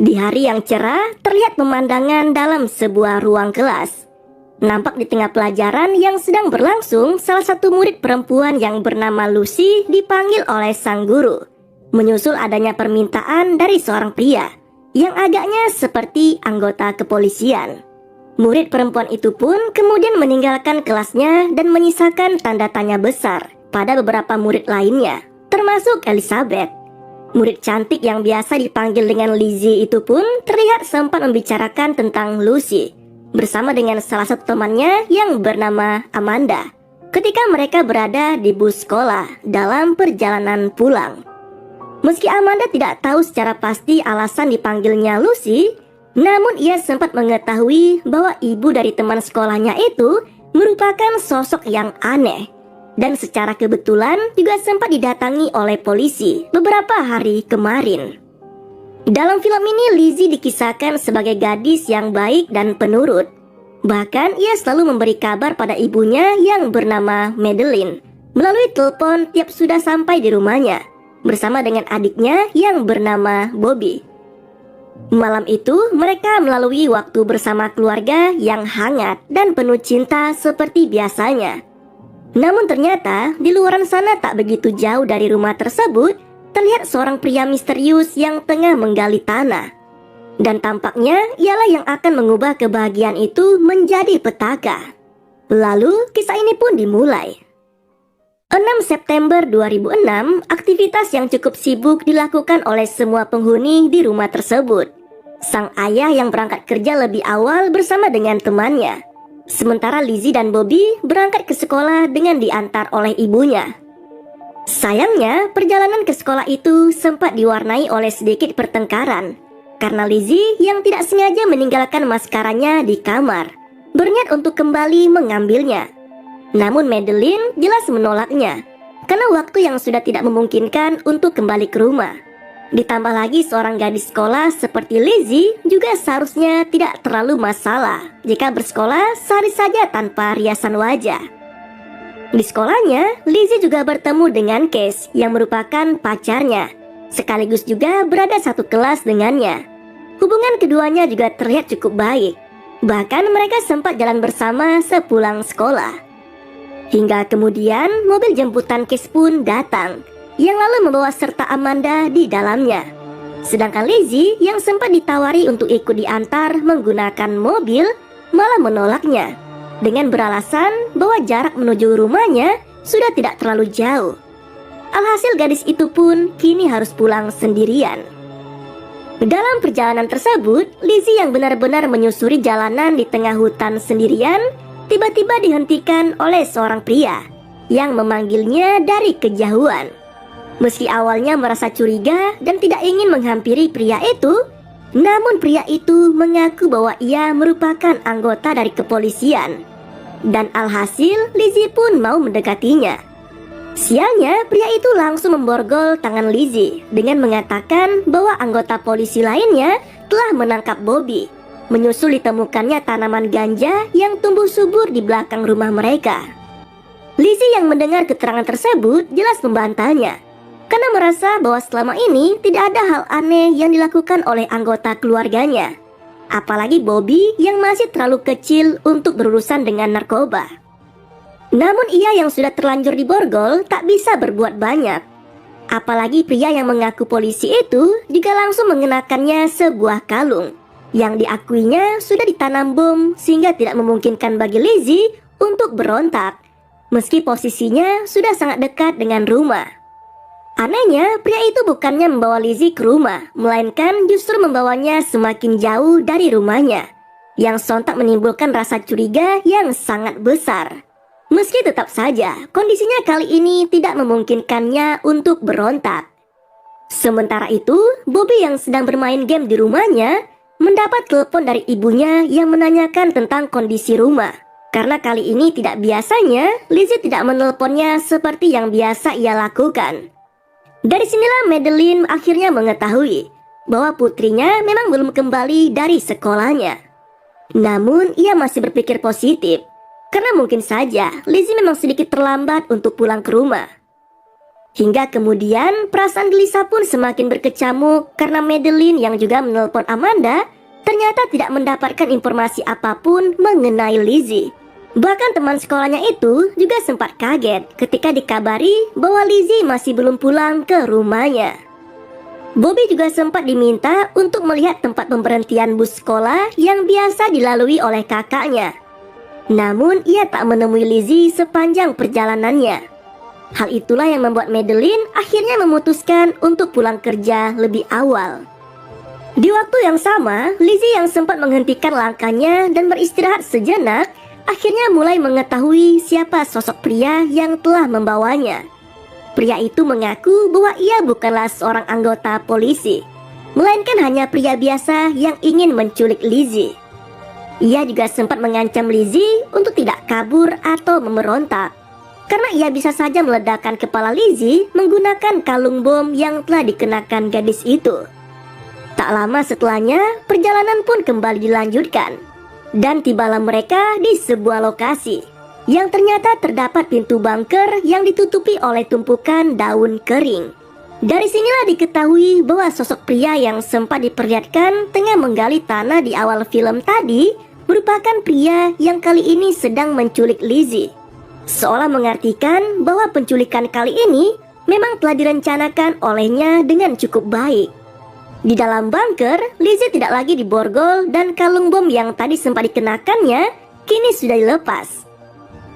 Di hari yang cerah, terlihat pemandangan dalam sebuah ruang kelas. Nampak di tengah pelajaran yang sedang berlangsung, salah satu murid perempuan yang bernama Lucy dipanggil oleh sang guru. Menyusul adanya permintaan dari seorang pria yang agaknya seperti anggota kepolisian. Murid perempuan itu pun kemudian meninggalkan kelasnya dan menyisakan tanda tanya besar pada beberapa murid lainnya, termasuk Elizabeth. Murid cantik yang biasa dipanggil dengan Lizzie itu pun terlihat sempat membicarakan tentang Lucy bersama dengan salah satu temannya yang bernama Amanda ketika mereka berada di bus sekolah dalam perjalanan pulang. Meski Amanda tidak tahu secara pasti alasan dipanggilnya Lucy, namun ia sempat mengetahui bahwa ibu dari teman sekolahnya itu merupakan sosok yang aneh. Dan secara kebetulan juga sempat didatangi oleh polisi beberapa hari kemarin. Dalam film ini Lizzie dikisahkan sebagai gadis yang baik dan penurut. Bahkan ia selalu memberi kabar pada ibunya yang bernama Madeline melalui telepon tiap sudah sampai di rumahnya bersama dengan adiknya yang bernama Bobby. Malam itu mereka melalui waktu bersama keluarga yang hangat dan penuh cinta seperti biasanya. Namun ternyata di luaran sana tak begitu jauh dari rumah tersebut terlihat seorang pria misterius yang tengah menggali tanah. Dan tampaknya ialah yang akan mengubah kebahagiaan itu menjadi petaka. Lalu kisah ini pun dimulai. 6 September 2006, aktivitas yang cukup sibuk dilakukan oleh semua penghuni di rumah tersebut. Sang ayah yang berangkat kerja lebih awal bersama dengan temannya. Sementara Lizzie dan Bobby berangkat ke sekolah dengan diantar oleh ibunya. Sayangnya, perjalanan ke sekolah itu sempat diwarnai oleh sedikit pertengkaran karena Lizzie yang tidak sengaja meninggalkan maskaranya di kamar, berniat untuk kembali mengambilnya. Namun Madeline jelas menolaknya karena waktu yang sudah tidak memungkinkan untuk kembali ke rumah. Ditambah lagi seorang gadis sekolah seperti Lizzie juga seharusnya tidak terlalu masalah jika bersekolah sehari saja tanpa riasan wajah. Di sekolahnya, Lizzie juga bertemu dengan Case yang merupakan pacarnya, sekaligus juga berada satu kelas dengannya. Hubungan keduanya juga terlihat cukup baik, bahkan mereka sempat jalan bersama sepulang sekolah. Hingga kemudian mobil jemputan Case pun datang, yang lalu membawa serta Amanda di dalamnya. Sedangkan Lizzie yang sempat ditawari untuk ikut diantar menggunakan mobil malah menolaknya dengan beralasan bahwa jarak menuju rumahnya sudah tidak terlalu jauh. Alhasil gadis itu pun kini harus pulang sendirian. Dalam perjalanan tersebut, Lizzie yang benar-benar menyusuri jalanan di tengah hutan sendirian tiba-tiba dihentikan oleh seorang pria yang memanggilnya dari kejauhan. Meski awalnya merasa curiga dan tidak ingin menghampiri pria itu, namun pria itu mengaku bahwa ia merupakan anggota dari kepolisian. Dan alhasil Lizzie pun mau mendekatinya. Sialnya, pria itu langsung memborgol tangan Lizzie dengan mengatakan bahwa anggota polisi lainnya telah menangkap Bobby, menyusul ditemukannya tanaman ganja yang tumbuh subur di belakang rumah mereka. Lizzie yang mendengar keterangan tersebut jelas membantahnya karena merasa bahwa selama ini tidak ada hal aneh yang dilakukan oleh anggota keluarganya. Apalagi Bobby yang masih terlalu kecil untuk berurusan dengan narkoba. Namun ia yang sudah terlanjur diborgol tak bisa berbuat banyak. Apalagi pria yang mengaku polisi itu juga langsung mengenakannya sebuah kalung yang diakuinya sudah ditanam bom sehingga tidak memungkinkan bagi Lizzie untuk berontak, meski posisinya sudah sangat dekat dengan rumah. Anehnya, pria itu bukannya membawa Lizzie ke rumah, melainkan justru membawanya semakin jauh dari rumahnya, yang sontak menimbulkan rasa curiga yang sangat besar. Meski tetap saja, kondisinya kali ini tidak memungkinkannya untuk berontak. Sementara itu, Bobby yang sedang bermain game di rumahnya, mendapat telepon dari ibunya yang menanyakan tentang kondisi rumah. Karena kali ini tidak biasanya, Lizzie tidak menelponnya seperti yang biasa ia lakukan. Dari sinilah Madeline akhirnya mengetahui bahwa putrinya memang belum kembali dari sekolahnya. Namun ia masih berpikir positif, karena mungkin saja Lizzie memang sedikit terlambat untuk pulang ke rumah. Hingga kemudian perasaan gelisah pun semakin berkecamuk karena Madeline yang juga menelpon Amanda ternyata tidak mendapatkan informasi apapun mengenai Lizzie. Bahkan teman sekolahnya itu juga sempat kaget ketika dikabari bahwa Lizzie masih belum pulang ke rumahnya. Bobby juga sempat diminta untuk melihat tempat pemberhentian bus sekolah yang biasa dilalui oleh kakaknya. Namun ia tak menemui Lizzie sepanjang perjalanannya. Hal itulah yang membuat Madeline akhirnya memutuskan untuk pulang kerja lebih awal. Di waktu yang sama, Lizzie yang sempat menghentikan langkahnya dan beristirahat sejenak, akhirnya mulai mengetahui siapa sosok pria yang telah membawanya. Pria itu mengaku bahwa ia bukanlah seorang anggota polisi, melainkan hanya pria biasa yang ingin menculik Lizzie. Ia juga sempat mengancam Lizzie untuk tidak kabur atau memberontak, karena ia bisa saja meledakkan kepala Lizzie menggunakan kalung bom yang telah dikenakan gadis itu. Tak lama setelahnya, perjalanan pun kembali dilanjutkan. Dan tibalah mereka di sebuah lokasi yang ternyata terdapat pintu bunker yang ditutupi oleh tumpukan daun kering. Dari sinilah diketahui bahwa sosok pria yang sempat diperlihatkan tengah menggali tanah di awal film tadi merupakan pria yang kali ini sedang menculik Lizzie. Seolah mengartikan bahwa penculikan kali ini memang telah direncanakan olehnya dengan cukup baik. Di dalam bunker, Lizzie tidak lagi diborgol dan kalung bom yang tadi sempat dikenakannya kini sudah dilepas.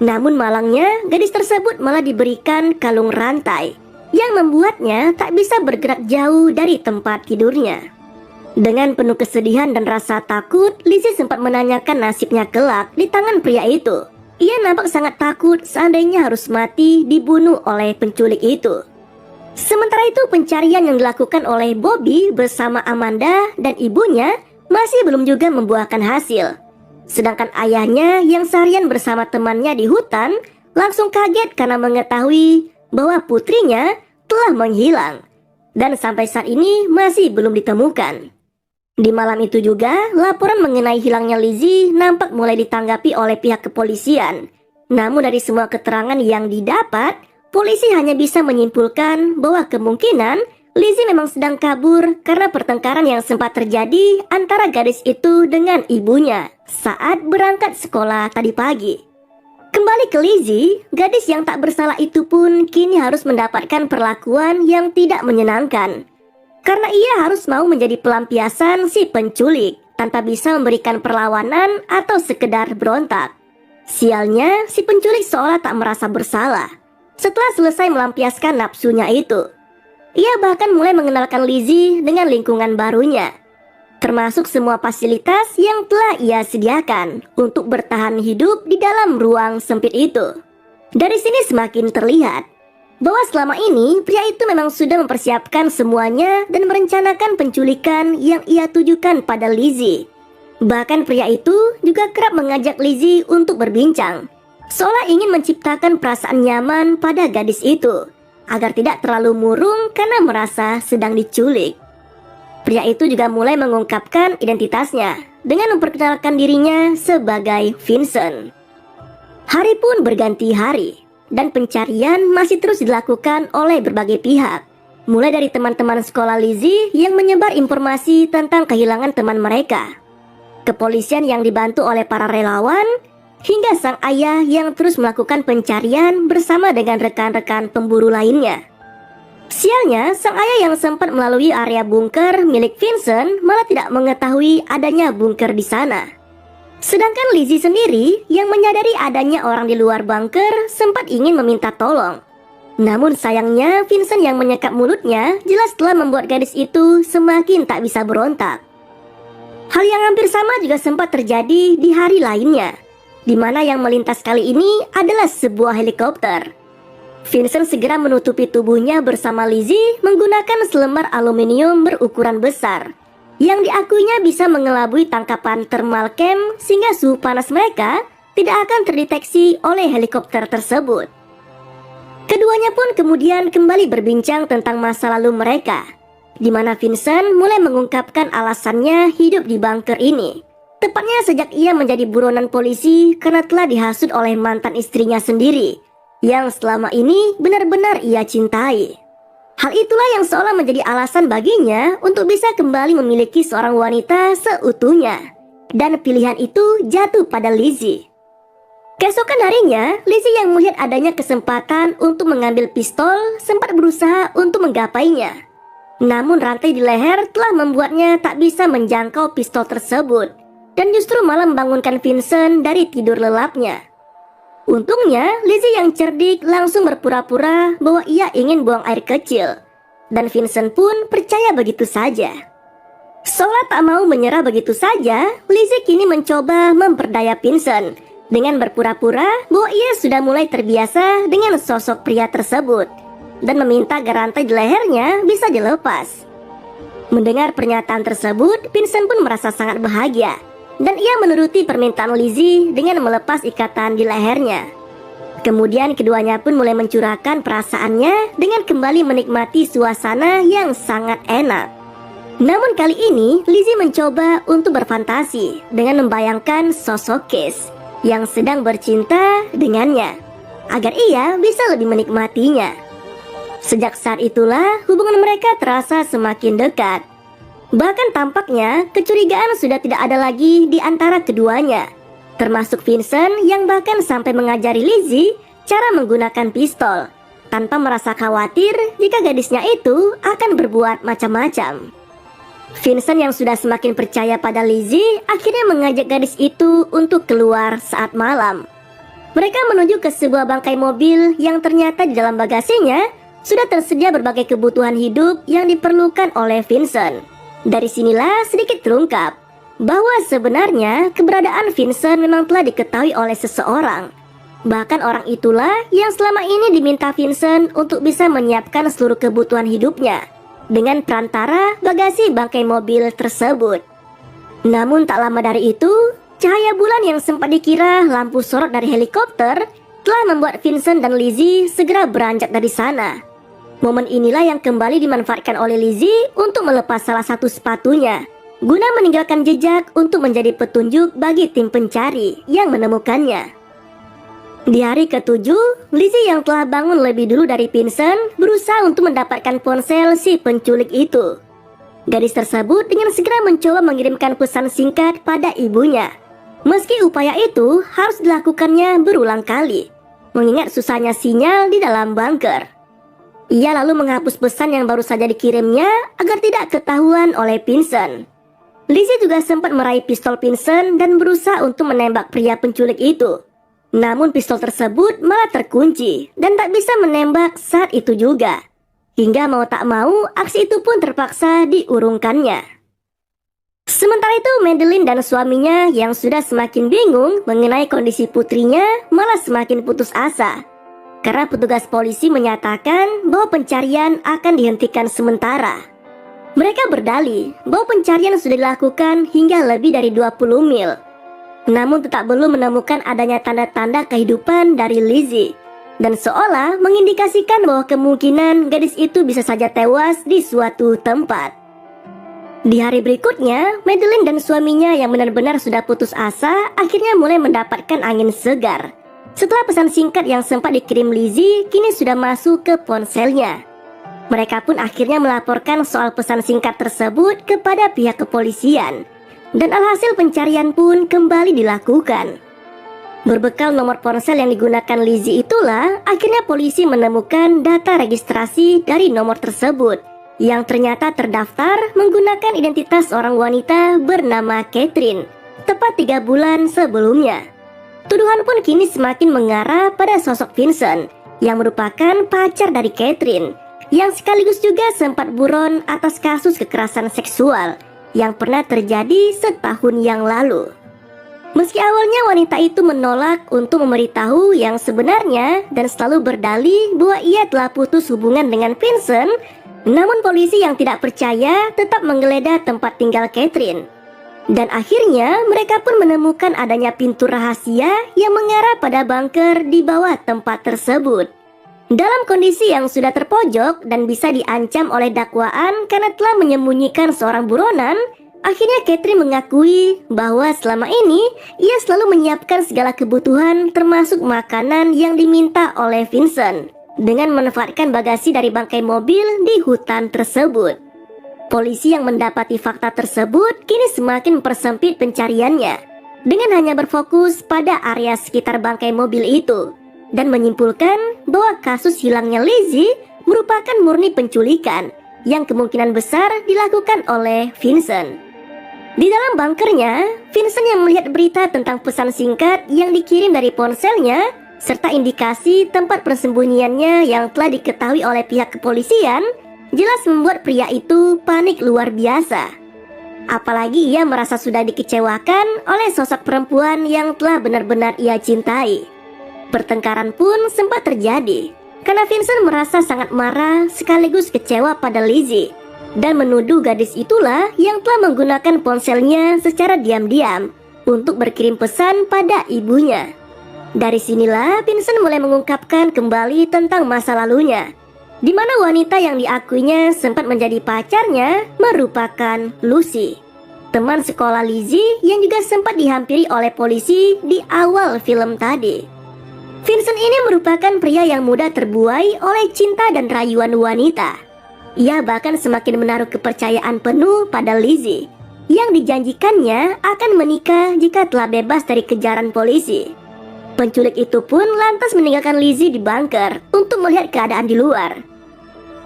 Namun malangnya, gadis tersebut malah diberikan kalung rantai yang membuatnya tak bisa bergerak jauh dari tempat tidurnya. Dengan penuh kesedihan dan rasa takut, Lizzie sempat menanyakan nasibnya kelak di tangan pria itu. Ia nampak sangat takut seandainya harus mati dibunuh oleh penculik itu. Sementara itu pencarian yang dilakukan oleh Bobby bersama Amanda dan ibunya masih belum juga membuahkan hasil. Sedangkan ayahnya yang seharian bersama temannya di hutan langsung kaget karena mengetahui bahwa putrinya telah menghilang dan sampai saat ini masih belum ditemukan. Di malam itu juga, laporan mengenai hilangnya Lizzie nampak mulai ditanggapi oleh pihak kepolisian. Namun dari semua keterangan yang didapat, polisi hanya bisa menyimpulkan bahwa kemungkinan Lizzie memang sedang kabur karena pertengkaran yang sempat terjadi antara gadis itu dengan ibunya saat berangkat sekolah tadi pagi. Kembali ke Lizzie, gadis yang tak bersalah itu pun kini harus mendapatkan perlakuan yang tidak menyenangkan. Karena ia harus mau menjadi pelampiasan si penculik tanpa bisa memberikan perlawanan atau sekedar berontak. Sialnya, si penculik seolah tak merasa bersalah setelah selesai melampiaskan nafsunya itu. Ia bahkan mulai mengenalkan Lizzie dengan lingkungan barunya, termasuk semua fasilitas yang telah ia sediakan untuk bertahan hidup di dalam ruang sempit itu. Dari sini semakin terlihat bahwa selama ini pria itu memang sudah mempersiapkan semuanya dan merencanakan penculikan yang ia tujukan pada Lizzie. Bahkan pria itu juga kerap mengajak Lizzie untuk berbincang, seolah ingin menciptakan perasaan nyaman pada gadis itu agar tidak terlalu murung karena merasa sedang diculik. Pria itu juga mulai mengungkapkan identitasnya dengan memperkenalkan dirinya sebagai Vincent. Hari pun berganti hari dan pencarian masih terus dilakukan oleh berbagai pihak. Mulai dari teman-teman sekolah Lizzie yang menyebar informasi tentang kehilangan teman mereka, kepolisian yang dibantu oleh para relawan, hingga sang ayah yang terus melakukan pencarian bersama dengan rekan-rekan pemburu lainnya. Sialnya, sang ayah yang sempat melalui area bunker milik Vincent malah tidak mengetahui adanya bunker di sana. Sedangkan Lizzie sendiri yang menyadari adanya orang di luar bunker sempat ingin meminta tolong. Namun sayangnya Vincent yang menyekap mulutnya jelas telah membuat gadis itu semakin tak bisa berontak. Hal yang hampir sama juga sempat terjadi di hari lainnya, di mana yang melintas kali ini adalah sebuah helikopter. Vincent segera menutupi tubuhnya bersama Lizzie menggunakan selembar aluminium berukuran besar yang diakuinya bisa mengelabui tangkapan thermal cam sehingga suhu panas mereka tidak akan terdeteksi oleh helikopter tersebut. Keduanya pun kemudian kembali berbincang tentang masa lalu mereka, di mana Vincent mulai mengungkapkan alasannya hidup di bunker ini. Tepatnya sejak ia menjadi buronan polisi karena telah dihasut oleh mantan istrinya sendiri, yang selama ini benar-benar ia cintai. Hal itulah yang seolah menjadi alasan baginya untuk bisa kembali memiliki seorang wanita seutuhnya. Dan pilihan itu jatuh pada Lizzie. Keesokan harinya, Lizzie yang melihat adanya kesempatan untuk mengambil pistol sempat berusaha untuk menggapainya. Namun rantai di leher telah membuatnya tak bisa menjangkau pistol tersebut dan justru malah membangunkan Vincent dari tidur lelapnya. Untungnya, Lizzie yang cerdik langsung berpura-pura bahwa ia ingin buang air kecil. Dan Vincent pun percaya begitu saja. Seolah tak mau menyerah begitu saja, Lizzie kini mencoba memperdaya Vincent dengan berpura-pura bahwa ia sudah mulai terbiasa dengan sosok pria tersebut dan meminta agar rantai di lehernya bisa dilepas. Mendengar pernyataan tersebut, Vincent pun merasa sangat bahagia dan ia menuruti permintaan Lizzie dengan melepas ikatan di lehernya. Kemudian keduanya pun mulai mencurahkan perasaannya dengan kembali menikmati suasana yang sangat enak. Namun kali ini Lizzie mencoba untuk berfantasi dengan membayangkan sosok Case yang sedang bercinta dengannya agar ia bisa lebih menikmatinya. Sejak saat itulah hubungan mereka terasa semakin dekat. Bahkan tampaknya kecurigaan sudah tidak ada lagi di antara keduanya, termasuk Vincent yang bahkan sampai mengajari Lizzie cara menggunakan pistol tanpa merasa khawatir jika gadisnya itu akan berbuat macam-macam. Vincent yang sudah semakin percaya pada Lizzie akhirnya mengajak gadis itu untuk keluar saat malam. Mereka menuju ke sebuah bangkai mobil yang ternyata di dalam bagasinya sudah tersedia berbagai kebutuhan hidup yang diperlukan oleh Vincent. Dari sinilah sedikit terungkap bahwa sebenarnya keberadaan Vincent memang telah diketahui oleh seseorang. Bahkan orang itulah yang selama ini diminta Vincent untuk bisa menyiapkan seluruh kebutuhan hidupnya dengan perantara bagasi bangkai mobil tersebut. Namun tak lama dari itu, cahaya bulan yang sempat dikira lampu sorot dari helikopter telah membuat Vincent dan Lizzie segera beranjak dari sana. Momen inilah yang kembali dimanfaatkan oleh Lizzie untuk melepas salah satu sepatunya, guna meninggalkan jejak untuk menjadi petunjuk bagi tim pencari yang menemukannya. Di hari ke-7, Lizzie yang telah bangun lebih dulu dari Vincent berusaha untuk mendapatkan ponsel si penculik itu. Gadis tersebut dengan segera mencoba mengirimkan pesan singkat pada ibunya. Meski upaya itu harus dilakukannya berulang kali, mengingat susahnya sinyal di dalam bunker. Ia lalu menghapus pesan yang baru saja dikirimnya agar tidak ketahuan oleh Vincent. Lizzie juga sempat meraih pistol Vincent dan berusaha untuk menembak pria penculik itu. Namun pistol tersebut malah terkunci dan tak bisa menembak saat itu juga. Hingga mau tak mau, aksi itu pun terpaksa diurungkannya. Sementara itu, Madeline dan suaminya yang sudah semakin bingung mengenai kondisi putrinya malah semakin putus asa. Karena petugas polisi menyatakan bahwa pencarian akan dihentikan sementara. Mereka berdalih bahwa pencarian sudah dilakukan hingga lebih dari 20 mil. Namun tetap belum menemukan adanya tanda-tanda kehidupan dari Lizzie. Dan seolah mengindikasikan bahwa kemungkinan gadis itu bisa saja tewas di suatu tempat. Di hari berikutnya, Madeline dan suaminya yang benar-benar sudah putus asa akhirnya mulai mendapatkan angin segar. Setelah pesan singkat yang sempat dikirim Lizzie kini sudah masuk ke ponselnya. Mereka pun akhirnya melaporkan soal pesan singkat tersebut kepada pihak kepolisian. Dan alhasil pencarian pun kembali dilakukan. Berbekal nomor ponsel yang digunakan Lizzie itulah akhirnya polisi menemukan data registrasi dari nomor tersebut yang ternyata terdaftar menggunakan identitas seorang wanita bernama Catherine tepat 3 bulan sebelumnya. Tuduhan pun kini semakin mengarah pada sosok Vincent yang merupakan pacar dari Catherine yang sekaligus juga sempat buron atas kasus kekerasan seksual yang pernah terjadi setahun yang lalu. Meski awalnya wanita itu menolak untuk memberitahu yang sebenarnya dan selalu berdalih bahwa ia telah putus hubungan dengan Vincent, namun polisi yang tidak percaya tetap menggeledah tempat tinggal Catherine. Dan akhirnya mereka pun menemukan adanya pintu rahasia yang mengarah pada bunker di bawah tempat tersebut. Dalam kondisi yang sudah terpojok dan bisa diancam oleh dakwaan karena telah menyembunyikan seorang buronan, Akhirnya Catherine mengakui bahwa selama ini ia selalu menyiapkan segala kebutuhan termasuk makanan yang diminta oleh Vincent dengan memanfaatkan bagasi dari bangkai mobil di hutan tersebut. Polisi yang mendapati fakta tersebut kini semakin mempersempit pencariannya dengan hanya berfokus pada area sekitar bangkai mobil itu dan menyimpulkan bahwa kasus hilangnya Lizzie merupakan murni penculikan yang kemungkinan besar dilakukan oleh Vincent. Di dalam bunkernya, Vincent yang melihat berita tentang pesan singkat yang dikirim dari ponselnya serta indikasi tempat persembunyiannya yang telah diketahui oleh pihak kepolisian jelas membuat pria itu panik luar biasa. Apalagi ia merasa sudah dikecewakan oleh sosok perempuan yang telah benar-benar ia cintai. Pertengkaran pun sempat terjadi karena Vincent merasa sangat marah sekaligus kecewa pada Lizzie dan menuduh gadis itulah yang telah menggunakan ponselnya secara diam-diam untuk berkirim pesan pada ibunya. Dari sinilah Vincent mulai mengungkapkan kembali tentang masa lalunya, di mana wanita yang diakuinya sempat menjadi pacarnya merupakan Lucy, teman sekolah Lizzie yang juga sempat dihampiri oleh polisi di awal film tadi. Vincent ini merupakan pria yang mudah terbuai oleh cinta dan rayuan wanita. Ia bahkan semakin menaruh kepercayaan penuh pada Lizzie yang dijanjikannya akan menikah jika telah bebas dari kejaran polisi. Penculik itu pun lantas meninggalkan Lizzie di bunker untuk melihat keadaan di luar.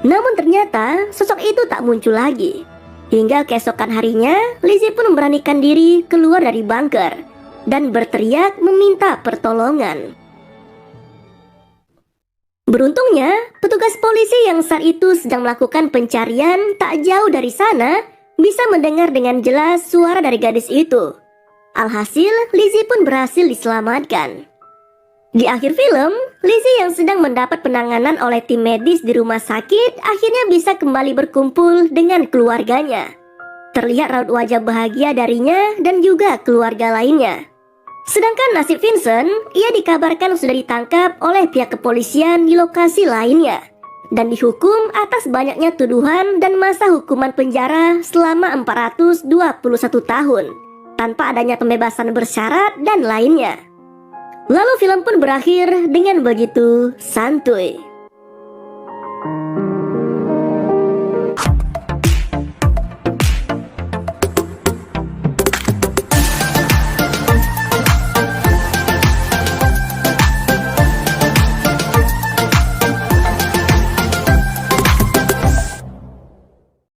Namun ternyata sosok itu tak muncul lagi. Hingga keesokan harinya, Lizzie pun memberanikan diri keluar dari bunker dan berteriak meminta pertolongan. Beruntungnya, petugas polisi yang saat itu sedang melakukan pencarian tak jauh dari sana bisa mendengar dengan jelas suara dari gadis itu. Alhasil, Lizzie pun berhasil diselamatkan. Di akhir film, Lizzie yang sedang mendapat penanganan oleh tim medis di rumah sakit akhirnya bisa kembali berkumpul dengan keluarganya. Terlihat raut wajah bahagia darinya dan juga keluarga lainnya. Sedangkan nasib Vincent, ia dikabarkan sudah ditangkap oleh pihak kepolisian di lokasi lainnya dan dihukum atas banyaknya tuduhan dan masa hukuman penjara selama 421 tahun tanpa adanya pembebasan bersyarat dan lainnya. Lalu film pun berakhir dengan begitu santuy.